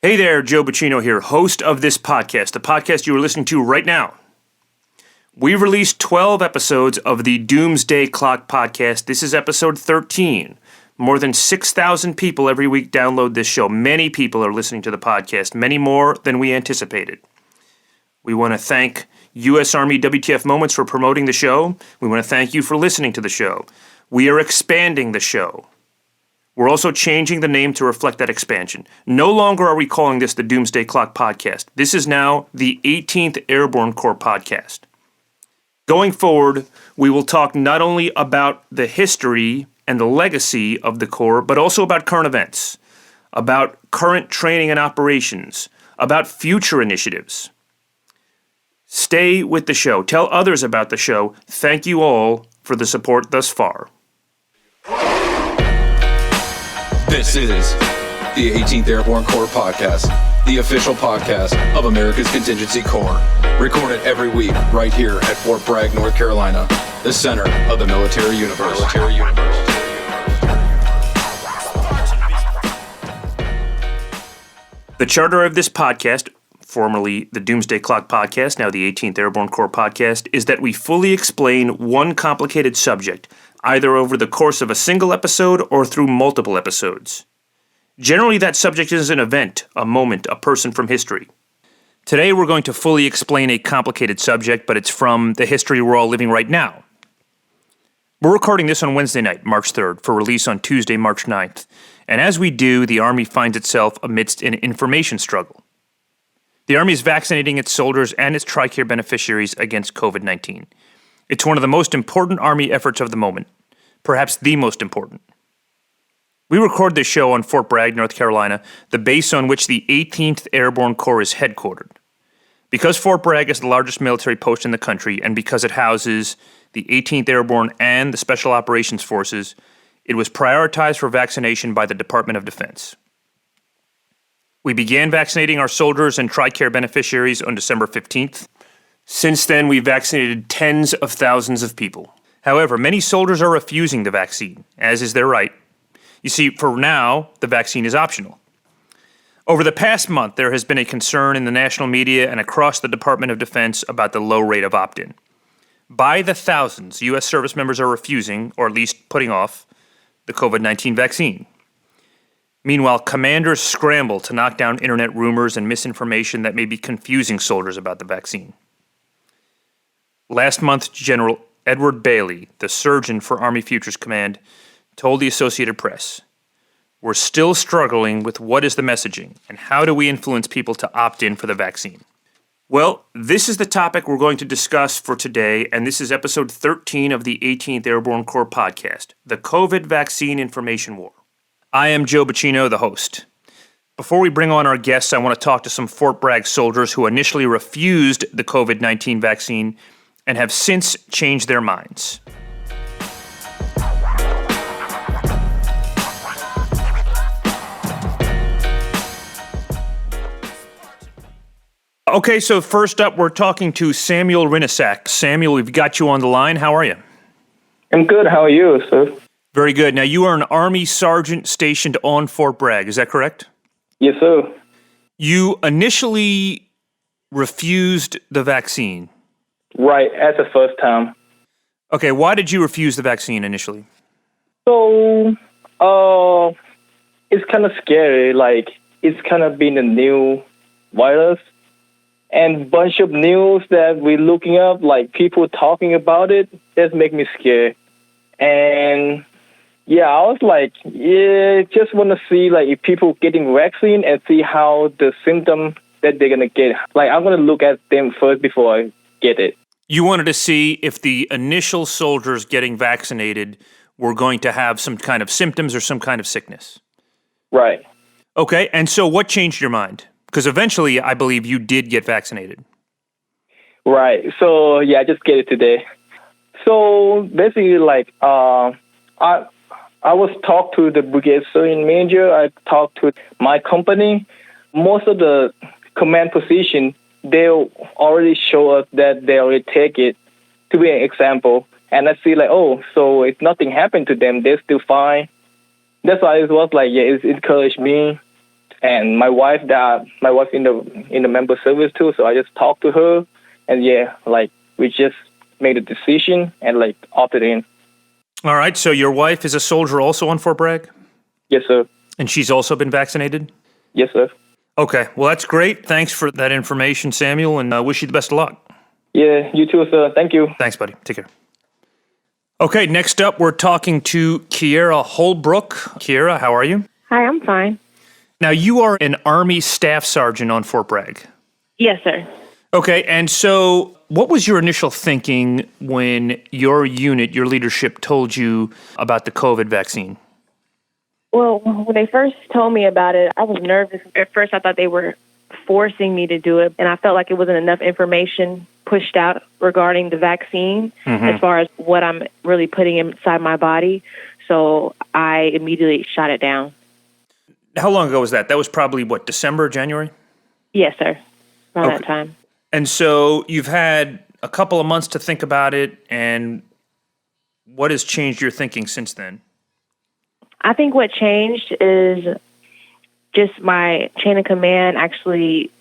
Hey there, Joe Bacino here, host of this podcast, the podcast you are listening to right now. We've released 12 episodes of the Doomsday Clock podcast. This is episode 13. More than 6,000 people every week download this show. Many people are listening to the podcast, many more than we anticipated. We want to thank U.S. Army WTF Moments for promoting the show. We want to thank you for listening to the show. We are expanding the show. We're also changing the name to reflect that expansion. No longer are we calling this the Doomsday Clock podcast. This is now the 18th Airborne Corps podcast. Going forward, we will talk not only about the history and the legacy of the Corps, but also about current events, about current training and operations, about future initiatives. Stay with the show. Tell others about the show. Thank you all for the support thus far. This is the 18th Airborne Corps podcast, the official podcast of America's Contingency Corps, recorded every week right here at Fort Bragg, North Carolina, the center of the military universe. The charter of this podcast, formerly the Doomsday Clock podcast, now the 18th Airborne Corps podcast, is that we fully explain one complicated subject, either over the course of a single episode or through multiple episodes. Generally, that subject is an event, a moment, a person from history. Today, we're going to fully explain a complicated subject, but it's from the history we're all living right now. We're recording this on Wednesday night, March 3rd, for release on Tuesday, March 9th. And as we do, the Army finds itself amidst an information struggle. The Army is vaccinating its soldiers and its TRICARE beneficiaries against COVID-19. It's one of the most important Army efforts of the moment, perhaps the most important. We record this show on Fort Bragg, North Carolina, the base on which the 18th Airborne Corps is headquartered. Because Fort Bragg is the largest military post in the country, and because it houses the 18th Airborne and the Special Operations Forces, it was prioritized for vaccination by the Department of Defense. We began vaccinating our soldiers and TRICARE beneficiaries on December 15th. Since then, we've vaccinated tens of thousands of people. However, many soldiers are refusing the vaccine, as is their right. You see, for now, the vaccine is optional. Over the past month, there has been a concern in the national media and across the Department of Defense about the low rate of opt-in. By the thousands, U.S. service members are refusing, or at least putting off, the COVID-19 vaccine. Meanwhile, commanders scramble to knock down internet rumors and misinformation that may be confusing soldiers about the vaccine. Last month, General Edward Bailey, the surgeon for Army Futures Command, told the Associated Press, "We're still struggling with what is the messaging and how do we influence people to opt in for the vaccine." Well, this is the topic we're going to discuss for today, and this is episode 13 of the 18th Airborne Corps podcast, the COVID Vaccine Information War. I am Joe Bacino, the host. Before we bring on our guests, I want to talk to some Fort Bragg soldiers who initially refused the COVID-19 vaccine and have since changed their minds. Okay, so first up, we're talking to Samuel Rinisak. Samuel, we've got you on the line. How are you? I'm good. How are you, sir? Very good. Now, you are an Army sergeant stationed on Fort Bragg. Is that correct? Yes, sir. You initially refused the vaccine. Right, as the first time. Okay, why did you refuse the vaccine initially? So, it's kind of scary. Like, it's kind of been a new virus. And bunch of news that we're looking up, like people talking about it, that make me scared. And yeah, I was like, just want to see like if people getting vaccine and see how the symptom that they're gonna get. Like I'm gonna look at them first before I get it. You wanted to see if the initial soldiers getting vaccinated were going to have some kind of symptoms or some kind of sickness. Right. Okay, and so what changed your mind? Because eventually, I believe you did get vaccinated. Right. So yeah, I just get it today. So basically, like I was talked to the brigade sergeant major. I talked to my company. Most of the command position, they already show us that they already take it to be an example. And I see like, oh, so if nothing happened to them, they're still fine. That's why it was like, yeah, it encouraged me And my wife in the member service too, so I just talked to her, and we just made a decision and opted in. All right, so your wife is a soldier also on Fort Bragg? Yes, sir. And she's also been vaccinated? Yes, sir. Okay, well, that's great. Thanks for that information, Samuel, and I wish you the best of luck. Yeah, you too, sir. Thank you. Thanks, buddy. Take care. Okay, next up, we're talking to Kiera Holbrook. Kiera, how are you? Hi, I'm fine. Now, you are an Army Staff Sergeant on Fort Bragg. Yes, sir. Okay, and so what was your initial thinking when your unit, your leadership, told you about the COVID vaccine? Well, when they first told me about it, I was nervous. At first, I thought they were forcing me to do it, and I felt like it wasn't enough information pushed out regarding the vaccine as far as what I'm really putting inside my body. So I immediately shot it down. How long ago was that? That was probably, December, January? Yes, sir. Around that time. And so you've had a couple of months to think about it, and what has changed your thinking since then? I think what changed is just my chain of command actually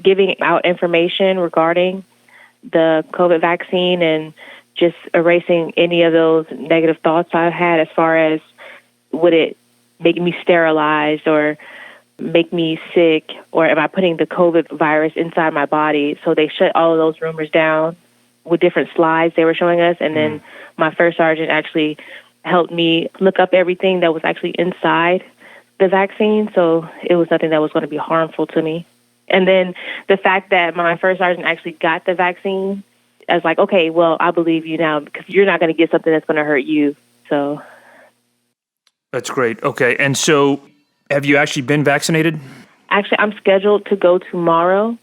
giving out information regarding the COVID vaccine and just erasing any of those negative thoughts I had as far as would it make me sterilized or make me sick, or am I putting the COVID virus inside my body? So they shut all of those rumors down with different slides they were showing us. And then my first sergeant actually helped me look up everything that was actually inside the vaccine. So it was nothing that was going to be harmful to me. And then the fact that my first sergeant actually got the vaccine, I was like, okay, well, I believe you now because you're not going to get something that's going to hurt you. So that's great. Okay. And so have you actually been vaccinated? Actually, I'm scheduled to go tomorrow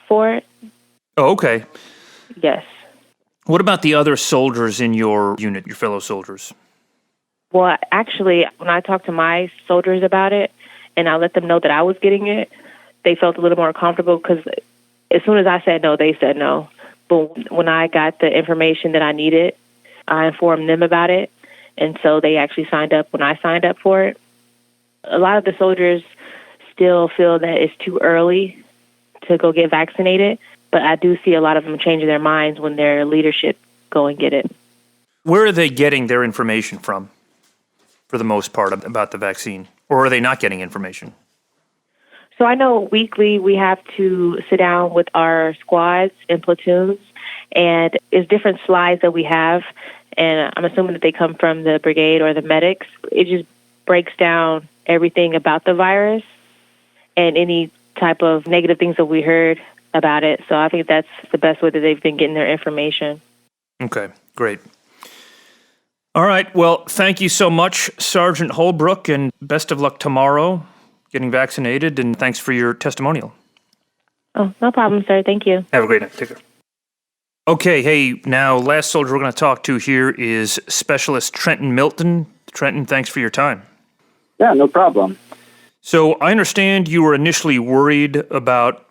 for it. Oh, okay. Yes. What about the other soldiers in your unit, your fellow soldiers? Well, actually, when I talked to my soldiers about it and I let them know that I was getting it, they felt a little more comfortable because as soon as I said no, they said no. But when I got the information that I needed, I informed them about it. And so they actually signed up when I signed up for it. A lot of the soldiers still feel that it's too early to go get vaccinated, but I do see a lot of them changing their minds when their leadership go and get it. Where are they getting their information from, for the most part, about the vaccine? Or are they not getting information? So I know weekly we have to sit down with our squads and platoons, and it's different slides that we have, and I'm assuming that they come from the brigade or the medics. It just breaks down everything about the virus and any type of negative things that we heard about it. So I think that's the best way that they've been getting their information. Okay, great. All right, well, thank you so much, Sergeant Holbrook, and best of luck tomorrow getting vaccinated, and thanks for your testimonial. Oh, no problem, sir. Thank you. Have a great night. Take care. Okay, hey, now, last soldier we're going to talk to here is Specialist Trenton Milton. Trenton, thanks for your time. Yeah, no problem. So I understand you were initially worried about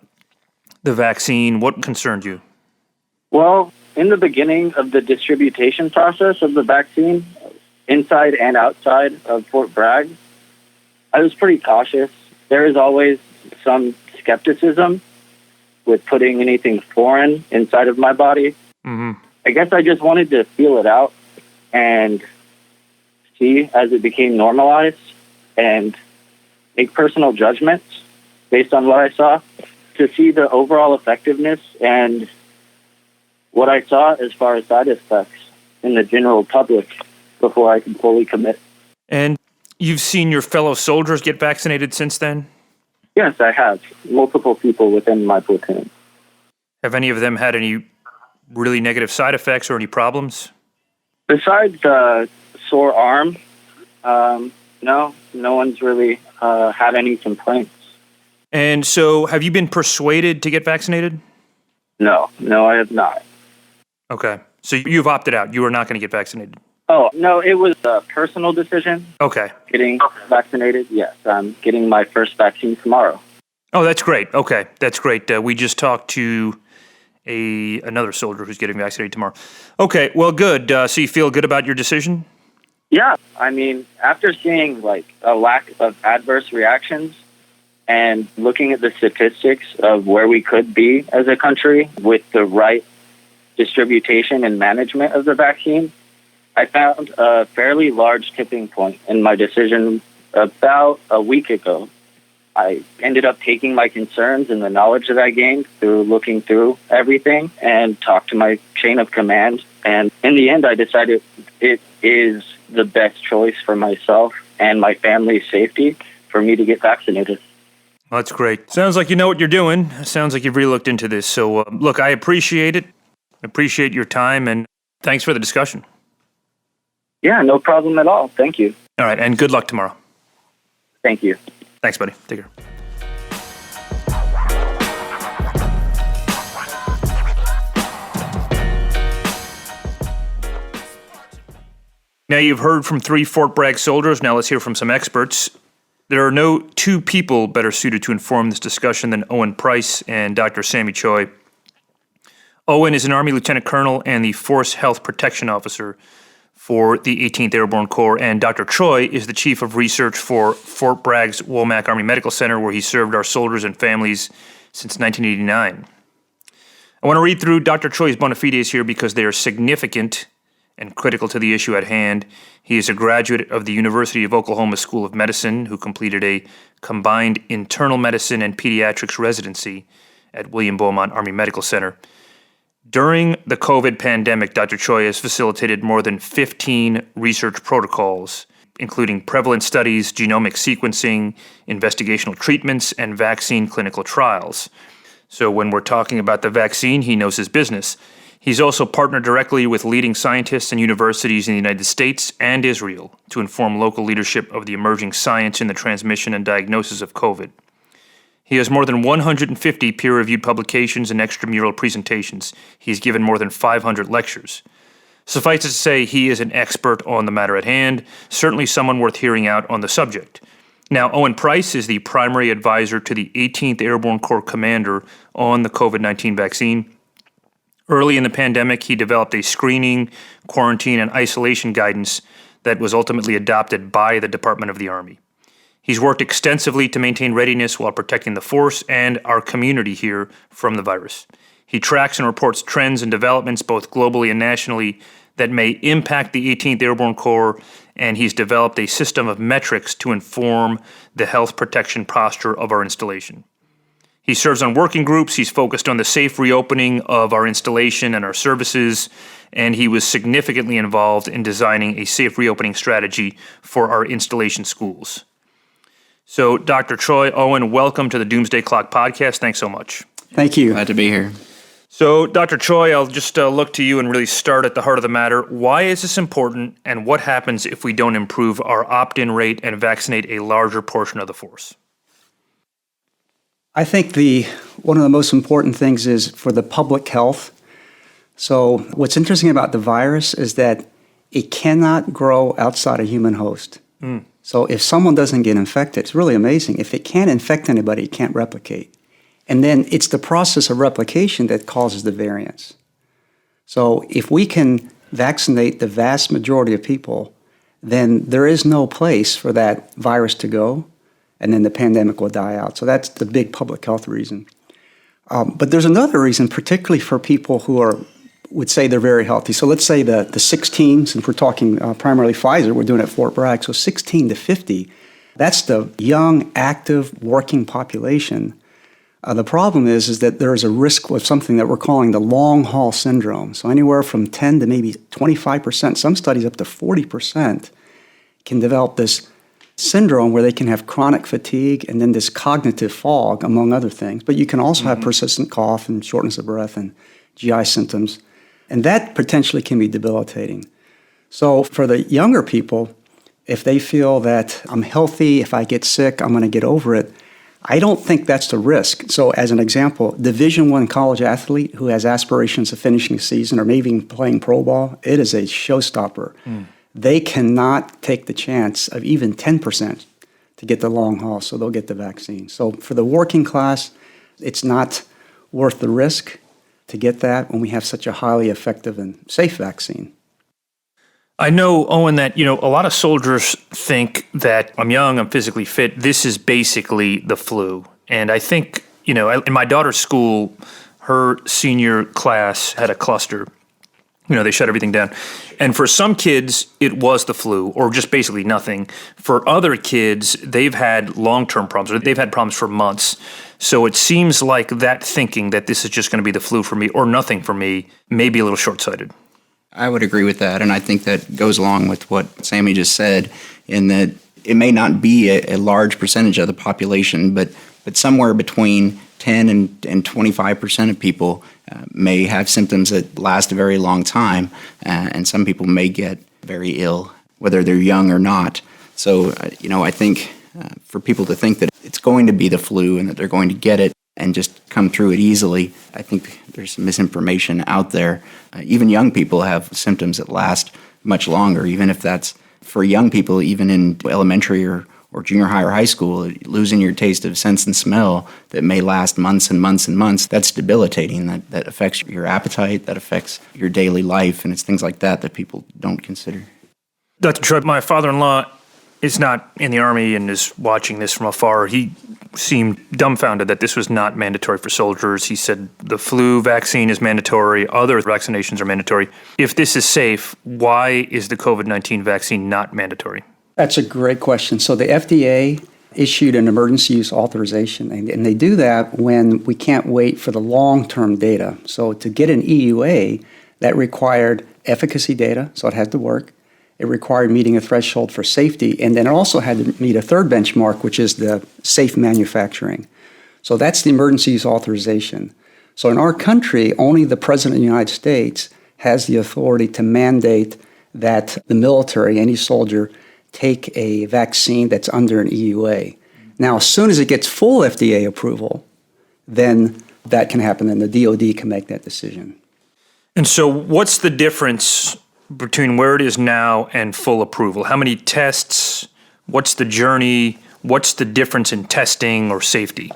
the vaccine. What concerned you? Well, in the beginning of the distribution process of the vaccine, inside and outside of Fort Bragg, I was pretty cautious. There is always some skepticism with putting anything foreign inside of my body. Mm-hmm. I guess I just wanted to feel it out and see as it became normalized and make personal judgments based on what I saw to see the overall effectiveness and what I saw as far as side effects in the general public before I could fully commit. And you've seen your fellow soldiers get vaccinated since then? Yes, I have. Multiple people within my platoon. Have any of them had any really negative side effects or any problems? Besides the sore arm, no one's really had any complaints. And so have you been persuaded to get vaccinated? No, I have not. Okay. So you've opted out. You are not going to get vaccinated. Oh, no, it was a personal decision. Okay. Getting vaccinated, yes. I'm getting my first vaccine tomorrow. Oh, that's great. Okay, that's great. We just talked to another soldier who's getting vaccinated tomorrow. Okay, well, good. So you feel good about your decision? Yeah, I mean, after seeing, a lack of adverse reactions, And looking at the statistics of where we could be as a country with the right distribution and management of the vaccine, I found a fairly large tipping point in my decision about a week ago. I ended up taking my concerns and the knowledge that I gained through looking through everything and talked to my chain of command. And in the end, I decided it is the best choice for myself and my family's safety for me to get vaccinated. Well, that's great. Sounds like you know what you're doing. Sounds like you've really looked into this. So, look, I appreciate it. Appreciate your time, and thanks for the discussion. Yeah, no problem at all. Thank you. All right, and good luck tomorrow. Thank you. Thanks, buddy. Take care. Now you've heard from 3 Fort Bragg soldiers. Now let's hear from some experts. There are no 2 people better suited to inform this discussion than Owen Price and Dr. Sammy Choi. Owen is an Army Lieutenant Colonel and the Force Health Protection Officer for the 18th Airborne Corps, and Dr. Choi is the Chief of Research for Fort Bragg's Womack Army Medical Center, where he served our soldiers and families since 1989. I want to read through Dr. Choi's bona fides here because they are significant and critical to the issue at hand. He is a graduate of the University of Oklahoma School of Medicine who completed a combined internal medicine and pediatrics residency at William Beaumont Army Medical Center. During the COVID pandemic, Dr. Choi has facilitated more than 15 research protocols, including prevalence studies, genomic sequencing, investigational treatments, and vaccine clinical trials. So when we're talking about the vaccine, he knows his business. He's also partnered directly with leading scientists and universities in the United States and Israel to inform local leadership of the emerging science in the transmission and diagnosis of COVID. He has more than 150 peer-reviewed publications and extramural presentations. He's given more than 500 lectures. Suffice it to say, he is an expert on the matter at hand, certainly someone worth hearing out on the subject. Now, Owen Price is the primary advisor to the 18th Airborne Corps commander on the COVID-19 vaccine. Early in the pandemic, he developed a screening, quarantine, and isolation guidance that was ultimately adopted by the Department of the Army. He's worked extensively to maintain readiness while protecting the force and our community here from the virus. He tracks and reports trends and developments both globally and nationally that may impact the 18th Airborne Corps, and he's developed a system of metrics to inform the health protection posture of our installation. He serves on working groups. He's focused on the safe reopening of our installation and our services, and he was significantly involved in designing a safe reopening strategy for our installation schools. So, Dr. Choi, Owen, welcome to the Doomsday Clock podcast. Thanks so much. Thank you. Glad to be here. So, Dr. Choi, I'll just look to you and really start at the heart of the matter. Why is this important, and what happens if we don't improve our opt-in rate and vaccinate a larger portion of the force? I think one of the most important things is for the public health. So what's interesting about the virus is that it cannot grow outside a human host. So if someone doesn't get infected, it's really amazing. If it can't infect anybody, it can't replicate. And then it's the process of replication that causes the variants. So if we can vaccinate the vast majority of people, then there is no place for that virus to go, and then the pandemic will die out. So that's the big public health reason. But there's another reason, particularly for people who would say they're very healthy. So let's say the 16, since we're talking primarily Pfizer, we're doing it at Fort Bragg, so 16 to 50, that's the young, active, working population. The problem is that there is a risk of something that we're calling the long haul syndrome. So anywhere from 10 to maybe 25%, some studies up to 40% can develop this syndrome where they can have chronic fatigue and then this cognitive fog, among other things. But you can also have persistent cough and shortness of breath and GI symptoms. And that potentially can be debilitating. So for the younger people, if they feel that I'm healthy, if I get sick, I'm going to get over it, I don't think that's the risk. So as an example, Division I college athlete who has aspirations of finishing the season or maybe even playing pro ball, it is a showstopper. They cannot take the chance of even 10% to get the long haul, so they'll get the vaccine. So for the working class, it's not worth the risk to get that when we have such a highly effective and safe vaccine. I know, Owen, that, a lot of soldiers think that I'm young, I'm physically fit. This is basically the flu. And I think, in my daughter's school, her senior class had a cluster. They shut everything down. And for some kids, it was the flu or just basically nothing. For other kids, they've had long-term problems or they've had problems for months. So it seems like that thinking that this is just going to be the flu for me or nothing for me may be a little short-sighted. I would agree with that, and I think that goes along with what Sammy just said, in that it may not be a large percentage of the population, but somewhere between 10 and 25% of people may have symptoms that last a very long time, and some people may get very ill, whether they're young or not. So, I think for people to think that it's going to be the flu and that they're going to get it and just come through it easily, I think there's some misinformation out there. Even young people have symptoms that last much longer, even if that's for young people, even in elementary or junior high or high school, losing your taste of sense and smell that may last months and months and months. That's debilitating. That affects your appetite, that affects your daily life, and it's things like that people don't consider. Dr. Choi, my father-in-law is not in the Army and is watching this from afar. He seemed dumbfounded that this was not mandatory for soldiers. He said the flu vaccine is mandatory, other vaccinations are mandatory. If this is safe, why is the COVID-19 vaccine not mandatory? That's a great question. So the FDA issued an emergency use authorization, and they do that when we can't wait for the long-term data. So to get an EUA, that required efficacy data, so it had to work. It required meeting a threshold for safety, and then it also had to meet a third benchmark, which is the safe manufacturing. So that's the emergency use authorization. So in our country, only the President of the United States has the authority to mandate that the military, any soldier, take a vaccine that's under an EUA. Now, as soon as it gets full FDA approval, then that can happen, and the DoD can make that decision. And so what's the difference between where it is now and full approval? How many tests? What's the journey? What's the difference in testing or safety?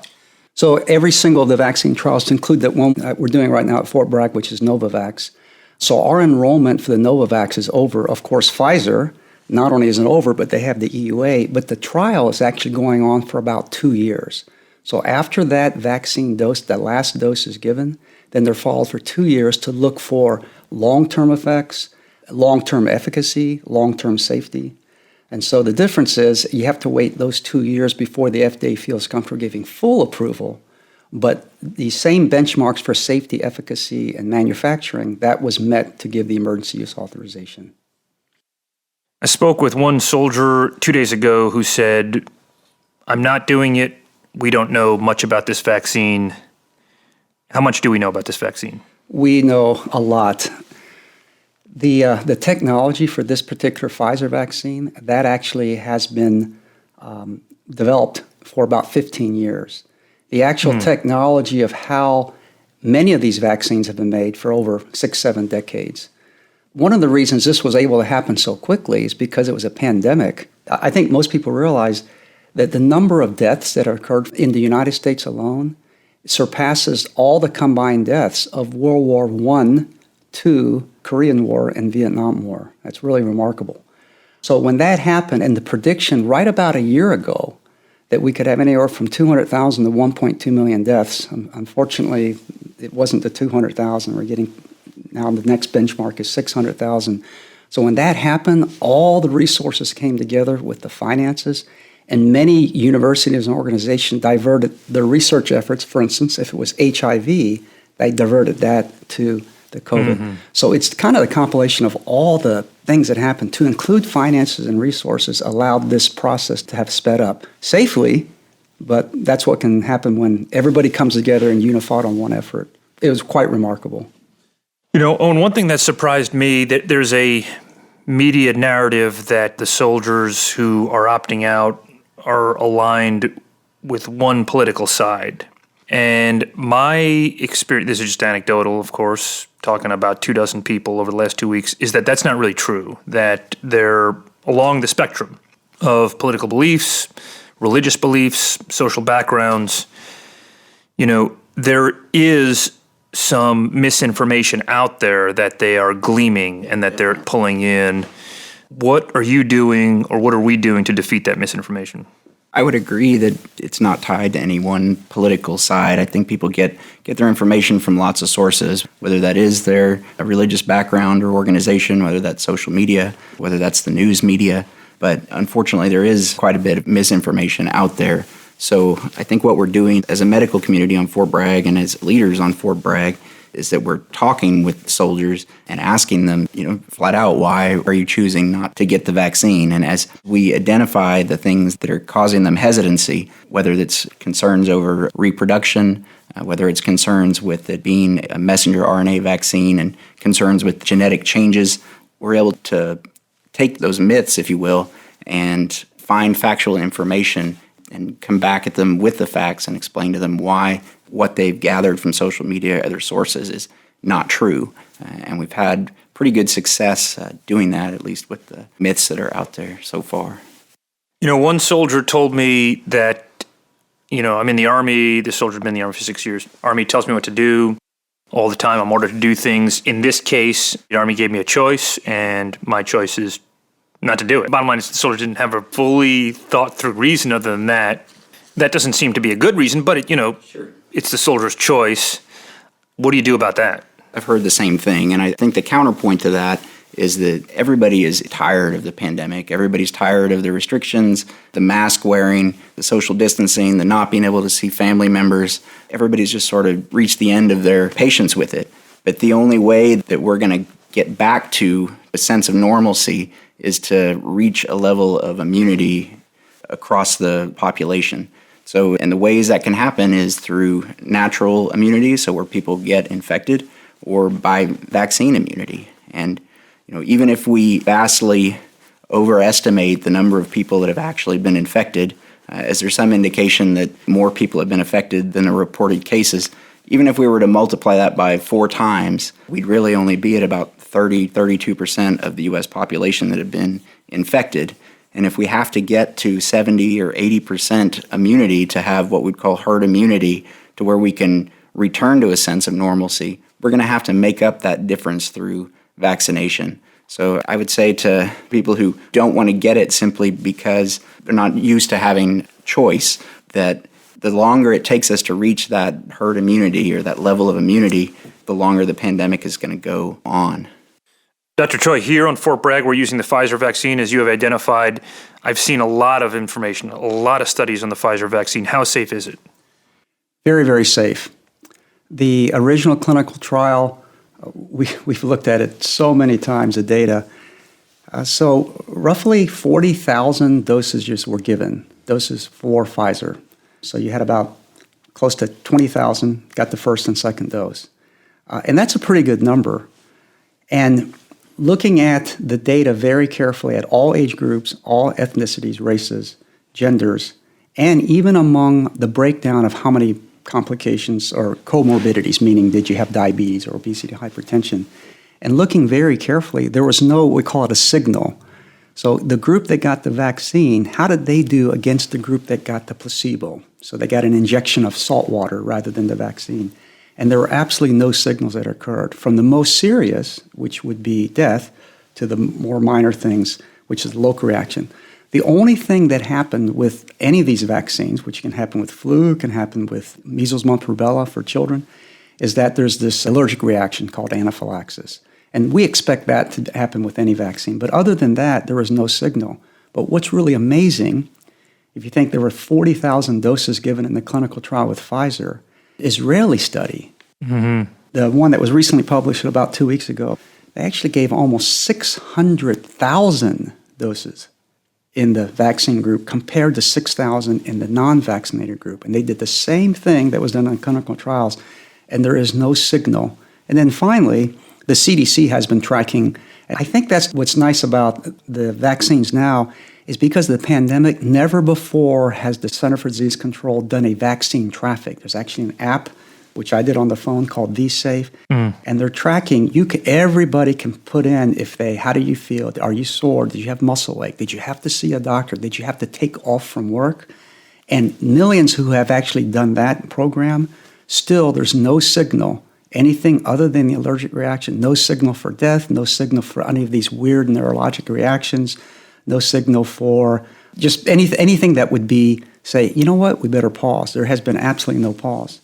So every single of the vaccine trials, to include that one we're doing right now at Fort Bragg, which is Novavax. So our enrollment for the Novavax is over. Of course, Pfizer, not only is it over, but they have the EUA, but the trial is actually going on for about 2 years. So after that vaccine dose, that last dose is given, then they're followed for 2 years to look for long-term effects, long-term efficacy, long-term safety. And so the difference is you have to wait those 2 years before the FDA feels comfortable giving full approval. But the same benchmarks for safety, efficacy, and manufacturing, that was met to give the emergency use authorization. I spoke with one soldier 2 days ago who said, I'm not doing it. We don't know much about this vaccine. How much do we know about this vaccine? We know a lot. The technology for this particular Pfizer vaccine, that actually has been developed for about 15 years. The actual technology of how many of these vaccines have been made for over 6-7 decades. One of the reasons this was able to happen so quickly is because it was a pandemic. I think most people realize that the number of deaths that occurred in the United States alone surpasses all the combined deaths of World War I, II, Korean War, and Vietnam War. That's really remarkable. So when that happened, and the prediction right about a year ago that we could have anywhere from 200,000 to 1.2 million deaths, unfortunately, it wasn't the 200,000. We're getting now the next benchmark is 600,000. So when that happened, all the resources came together with the finances, and many universities and organizations diverted their research efforts. For instance, if it was HIV, they diverted that to the COVID. Mm-hmm. So it's kind of the compilation of all the things that happened to include finances and resources allowed this process to have sped up safely, but that's what can happen when everybody comes together and unified on one effort. It was quite remarkable. You know, Owen, one thing that surprised me, that there's a media narrative that the soldiers who are opting out are aligned with one political side. And my experience, this is just anecdotal, of course, talking about 24 people over the last 2 weeks, is that that's not really true, that they're along the spectrum of political beliefs, religious beliefs, social backgrounds. You know, there is some misinformation out there that they are gleaming and that they're pulling in. What are you doing, or what are we doing to defeat that misinformation? I would agree that it's not tied to any one political side. I think people get their information from lots of sources, whether that is their religious background or organization, whether that's social media, whether that's the news media. But unfortunately, there is quite a bit of misinformation out there. So I think what we're doing as a medical community on Fort Bragg and as leaders on Fort Bragg is that we're talking with soldiers and asking them, flat out, why are you choosing not to get the vaccine? And as we identify the things that are causing them hesitancy, whether it's concerns over reproduction, whether it's concerns with it being a messenger RNA vaccine and concerns with genetic changes, we're able to take those myths, if you will, and find factual information and come back at them with the facts and explain to them why what they've gathered from social media or other sources is not true. And we've had pretty good success doing that, at least with the myths that are out there so far. One soldier told me that, I'm in the Army. This soldier's been in the Army for 6 years. Army tells me what to do all the time. I'm ordered to do things. In this case, the Army gave me a choice, and my choice is not to do it. Bottom line is the soldier didn't have a fully thought through reason other than that. That doesn't seem to be a good reason, but Sure. It's the soldier's choice. What do you do about that? I've heard the same thing, and I think the counterpoint to that is that everybody is tired of the pandemic. Everybody's tired of the restrictions, the mask wearing, the social distancing, the not being able to see family members. Everybody's just sort of reached the end of their patience with it. But the only way that we're going to get back to a sense of normalcy is to reach a level of immunity across the population. So, and the ways that can happen is through natural immunity, so where people get infected, or by vaccine immunity. And, even if we vastly overestimate the number of people that have actually been infected, as there's some indication that more people have been affected than the reported cases, even if we were to multiply that by 4 times, we'd really only be at about 32% of the U.S. population that have been infected. And if we have to get to 70 or 80% immunity to have what we'd call herd immunity, to where we can return to a sense of normalcy, we're going to have to make up that difference through vaccination. So I would say to people who don't want to get it simply because they're not used to having choice, that the longer it takes us to reach that herd immunity or that level of immunity, the longer the pandemic is going to go on. Dr. Choi, here on Fort Bragg, we're using the Pfizer vaccine, as you have identified. I've seen a lot of information, a lot of studies on the Pfizer vaccine. How safe is it? Very, very safe. The original clinical trial, we've looked at it so many times, the data. So roughly 40,000 dosages were given, doses for Pfizer. So you had about close to 20,000 got the first and second dose. And that's a pretty good number. And looking at the data very carefully at all age groups, all ethnicities, races, genders, and even among the breakdown of how many complications or comorbidities, meaning did you have diabetes or obesity, hypertension, and looking very carefully, there was no, we call it a signal. So the group that got the vaccine, how did they do against the group that got the placebo? So they got an injection of salt water rather than the vaccine. And there were absolutely no signals that occurred, from the most serious, which would be death, to the more minor things, which is local reaction. The only thing that happened with any of these vaccines, which can happen with flu, can happen with measles, mumps, rubella for children, is that there's this allergic reaction called anaphylaxis. And we expect that to happen with any vaccine. But other than that, there was no signal. But what's really amazing, if you think there were 40,000 doses given in the clinical trial with Pfizer, Israeli study, the one that was recently published about 2 weeks ago, they actually gave almost 600,000 doses in the vaccine group compared to 6,000 in the non-vaccinated group. And they did the same thing that was done in clinical trials, and there is no signal. And then finally, the CDC has been tracking. And I think that's what's nice about the vaccines now, is because of the pandemic, never before has the Center for Disease Control done a vaccine traffic. There's actually an app, which I did on the phone, called vSafe, and they're tracking. Everybody can put in how do you feel? Are you sore? Did you have muscle ache? Did you have to see a doctor? Did you have to take off from work? And millions who have actually done that program, still there's no signal. anything other than the allergic reaction. No signal for death, no signal for any of these weird neurologic reactions, no signal for just anything that would be, say, you know what, we better pause. There has been absolutely no pause.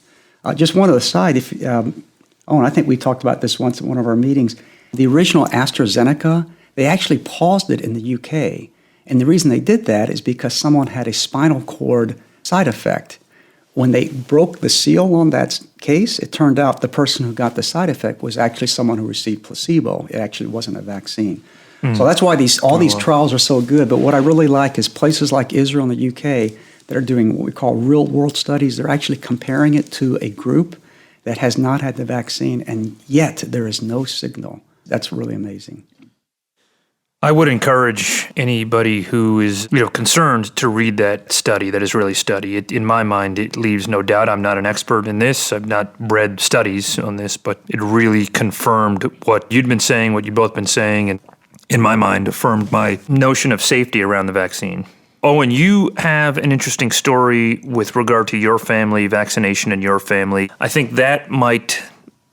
Just one aside, and I think we talked about this once at one of our meetings. The original AstraZeneca, they actually paused it in the UK. And the reason they did that is because someone had a spinal cord side effect. When they broke the seal on that case, it turned out the person who got the side effect was actually someone who received placebo. It actually wasn't a vaccine. So that's why these trials are so good. But what I really like is places like Israel and the UK that are doing what we call real-world studies. They're actually comparing it to a group that has not had the vaccine, and yet there is no signal. That's really amazing. I would encourage anybody who is, concerned to read that study, that Israeli study. In my mind, it leaves no doubt. I'm not an expert in this. I've not read studies on this, but it really confirmed what you'd been saying, what you've both been saying, and in my mind, affirmed my notion of safety around the vaccine. Owen, you have an interesting story with regard to your family, vaccination in your family. I think that might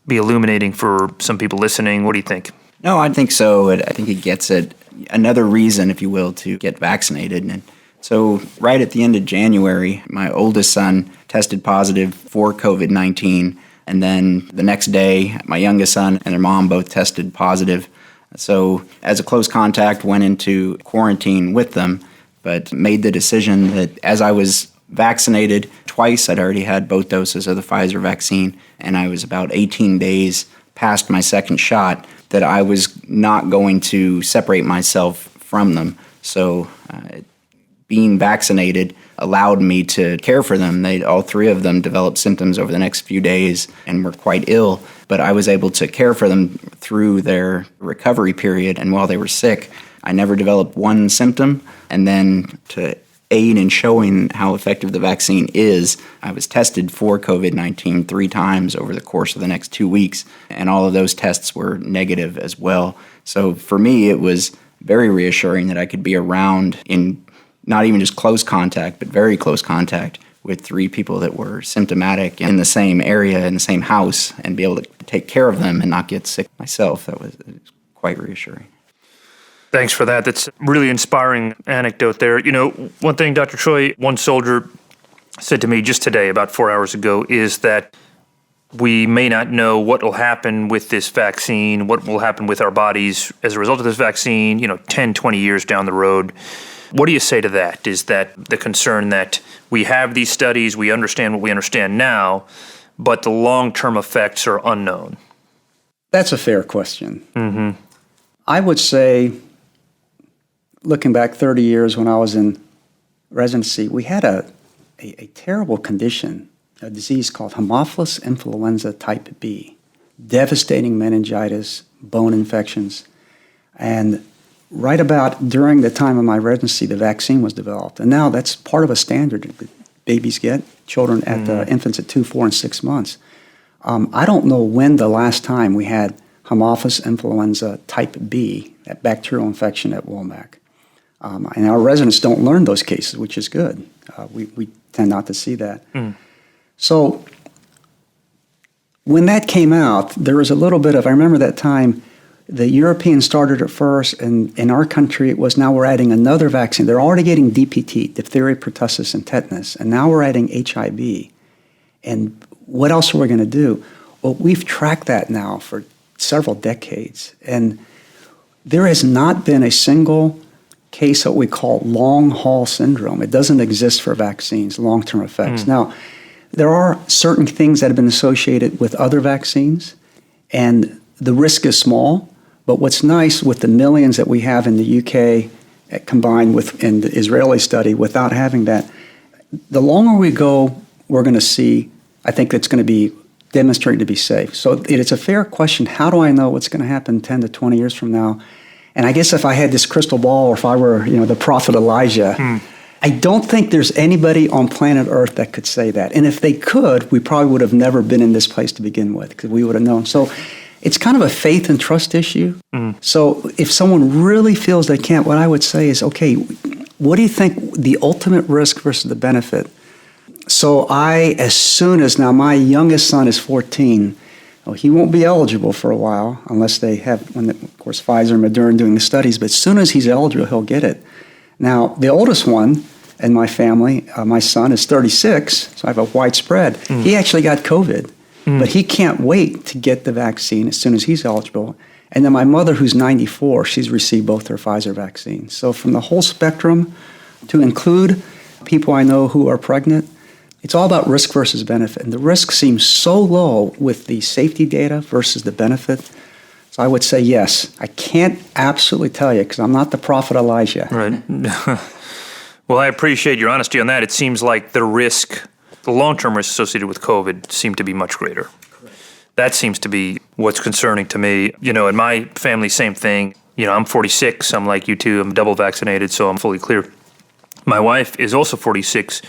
be illuminating for some people listening. What do you think? No, I think so. I think it gets at another reason, if you will, to get vaccinated. And so right at the end of January, my oldest son tested positive for COVID-19. And then the next day, my youngest son and their mom both tested positive. So as a close contact, went into quarantine with them, but made the decision that as I was vaccinated twice, I'd already had both doses of the Pfizer vaccine, and I was about 18 days past my second shot, that I was not going to separate myself from them. So being vaccinated allowed me to care for them. All three of them developed symptoms over the next few days and were quite ill, but I was able to care for them through their recovery period. And while they were sick, I never developed one symptom. And then to aid in showing how effective the vaccine is, I was tested for COVID-19 3 times over the course of the next 2 weeks, and all of those tests were negative as well. So for me, it was very reassuring that I could be around in not even just close contact, but very close contact with 3 people that were symptomatic in the same area, in the same house, and be able to take care of them and not get sick myself. It was quite reassuring. Thanks for that. That's a really inspiring anecdote there. One thing, Dr. Choi, one soldier said to me just today, about 4 hours ago, is that we may not know what will happen with this vaccine, what will happen with our bodies as a result of this vaccine, 10, 20 years down the road. What do you say to that? Is that the concern that we have these studies, we understand what we understand now, but the long-term effects are unknown? That's a fair question. Mm-hmm. I would say, looking back 30 years when I was in residency, we had a terrible condition, a disease called Haemophilus influenza type B, devastating meningitis, bone infections. And right about during the time of my residency, the vaccine was developed. And now that's part of a standard that babies get, children infants at 2, 4, and 6 months. I don't know when the last time we had Haemophilus influenza type B, that bacterial infection at Womack. And our residents don't learn those cases, which is good. We tend not to see that. So when that came out, there was a little bit of, I remember that time, the Europeans started it first, and in our country it was now we're adding another vaccine. They're already getting DPT, diphtheria, pertussis, and tetanus, and now we're adding HIV. And what else are we going to do? Well, we've tracked that now for several decades, and there has not been a single case of what we call long haul syndrome. It doesn't exist for vaccines, long-term effects. Now, there are certain things that have been associated with other vaccines, and the risk is small. But what's nice with the millions that we have in the UK combined with in the Israeli study, without having that, the longer we go, we're going to see, I think that's going to be demonstrated to be safe. So it's a fair question. How do I know what's going to happen 10 to 20 years from now? And I guess if I had this crystal ball, or if I were, the prophet Elijah, I don't think there's anybody on planet Earth that could say that. And if they could, we probably would have never been in this place to begin with, because we would have known. So it's kind of a faith and trust issue. So if someone really feels they can't, what I would say is, okay, what do you think the ultimate risk versus the benefit? So as soon as now my youngest son is 14, Well, he won't be eligible for a while unless they have, of course, Pfizer and Moderna doing the studies, but as soon as he's eligible, he'll get it. Now, the oldest one in my family, my son, is 36, so I have a wide spread. He actually got COVID, but he can't wait to get the vaccine as soon as he's eligible. And then my mother, who's 94, she's received both her Pfizer vaccines. So from the whole spectrum, to include people I know who are pregnant, it's all about risk versus benefit. And the risk seems so low with the safety data versus the benefit. So I would say yes. I can't absolutely tell you because I'm not the prophet Elijah. Right. Well, I appreciate your honesty on that. It seems like the long-term risk associated with COVID seem to be much greater. Correct. That seems to be what's concerning to me. In my family, same thing. I'm 46. I'm like you two. I'm double vaccinated, so I'm fully clear. My wife is also 46.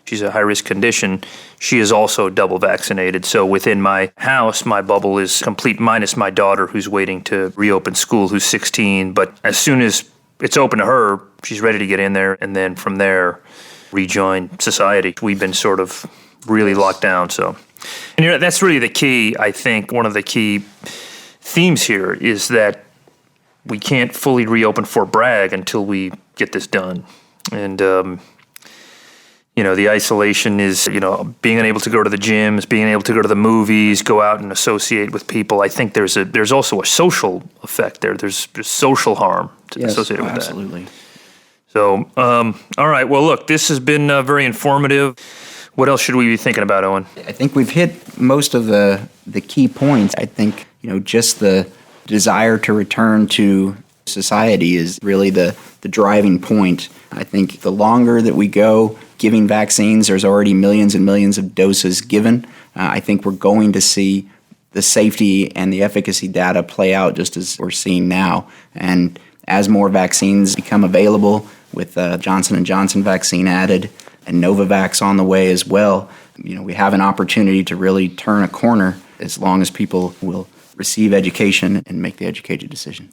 She's a high-risk condition. She is also double vaccinated. So within my house, my bubble is complete, minus my daughter, who's waiting to reopen school, who's 16. But as soon as it's open to her, she's ready to get in there, and then from there, rejoin society. We've been sort of really locked down. So, and that's really the key, I think. One of the key themes here is that we can't fully reopen Fort Bragg until we get this done. And, the isolation is, being unable to go to the gyms, being able to go to the movies, go out and associate with people. I think there's also a social effect there. There's social harm associated with absolutely. that. So, all right. Well, look, this has been very informative. What else should we be thinking about, Owen? I think we've hit most of the key points. I think, just the desire to return to society is really the driving point. I think the longer that we go giving vaccines, there's already millions and millions of doses given. I think we're going to see the safety and the efficacy data play out just as we're seeing now. And as more vaccines become available, with Johnson & Johnson vaccine added and Novavax on the way as well, we have an opportunity to really turn a corner as long as people will receive education and make the educated decision.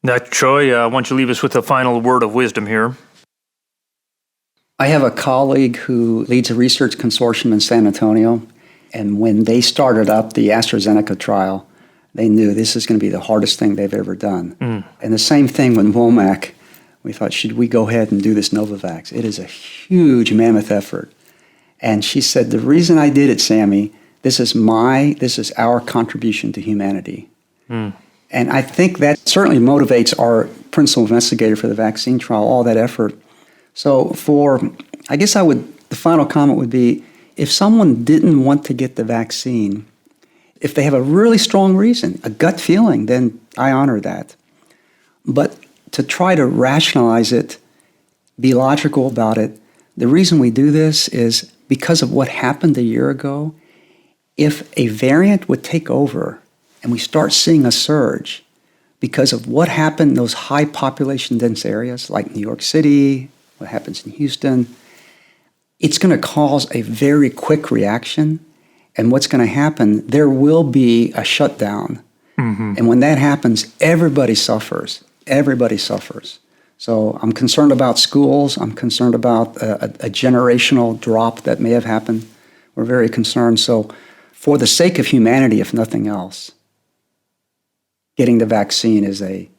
Dr. Choi, why don't you leave us with a final word of wisdom here? I have a colleague who leads a research consortium in San Antonio, and when they started up the AstraZeneca trial, they knew this is going to be the hardest thing they've ever done. And the same thing with Womack. We thought, should we go ahead and do this Novavax? It is a huge mammoth effort. And she said, the reason I did it, Sammy, this is our contribution to humanity. And I think that certainly motivates our principal investigator for the vaccine trial, all that effort. So the final comment would be, if someone didn't want to get the vaccine, if they have a really strong reason, a gut feeling, then I honor that. But to try to rationalize it, be logical about it, the reason we do this is because of what happened a year ago. If a variant would take over and we start seeing a surge because of what happened in those high population dense areas like New York City, what happens in Houston, it's going to cause a very quick reaction. And what's going to happen, there will be a shutdown. And when that happens, everybody suffers. Everybody suffers. So I'm concerned about schools. I'm concerned about a generational drop that may have happened. We're very concerned. So for the sake of humanity, if nothing else, getting the vaccine is a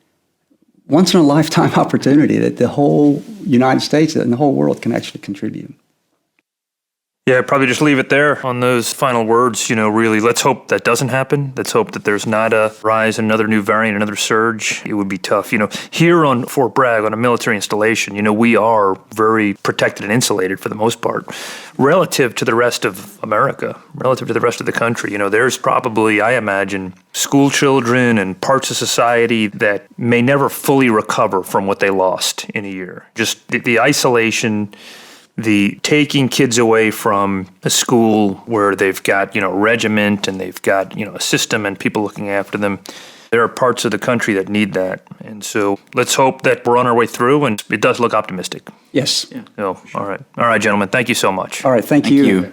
once-in-a-lifetime opportunity that the whole United States and the whole world can actually contribute. Yeah, probably just leave it there on those final words. Really, let's hope that doesn't happen. Let's hope that there's not a rise in another new variant, another surge. It would be tough. Here on Fort Bragg, on a military installation, we are very protected and insulated for the most part, relative to the rest of America, relative to the rest of the country. There's probably, I imagine, school children and parts of society that may never fully recover from what they lost in a year. Just the isolation, the taking kids away from a school where they've got, regiment and they've got, a system and people looking after them. There are parts of the country that need that. And so let's hope that we're on our way through, and it does look optimistic. Yes. Yeah. So, all right. All right, gentlemen. Thank you so much. All right. Thank you.